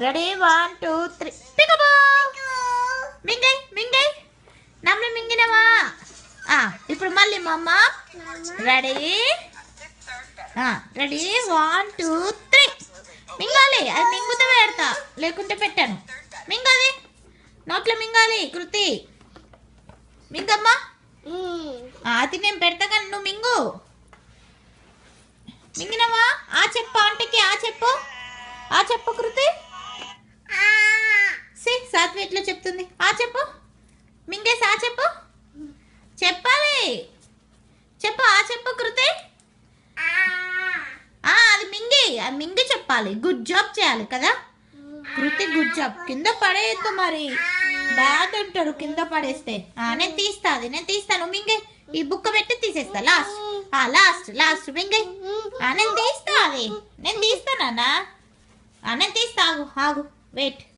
Ready 1 2 3 పికబో మింగై మింగై నమ్మి మింగినవా ఇప్పుడు మళ్ళీ మమ్మ రెడీ రెడీ 1 2 3 మింగాలి. అది మింగుతే పెడతా, లేకుంటే పెట్టాను. మింగాలి, నోట్లో మింగాలి. కృతి మింగమ్మా. అది నేను పెడతా కానీ నువ్వు మింగు. మింగినవా? చెప్పు ఆంటీకి. చెప్పు కృతి. సాత్వి ఎట్లా చెప్తుంది? చెప్పు. మింగేసి చెప్పు. చెప్పాలి. చెప్పు. చెప్పు కృతి. అది మింగి చెప్పాలి. గుడ్ జాబ్ చేయాలి కదా కృతి. Good job. కింద పడేయద్దు మరి, బ్యాడ్ అంటారు కింద పడేస్తే. నేను తీస్తాను. మింగే. ఈ బుక్క పెట్టి తీసేస్తా. లాస్ట్ మింగే. నేను తీస్తా. నేను తీస్తానా? నేను తీస్తా. ఆగు వెయిట్.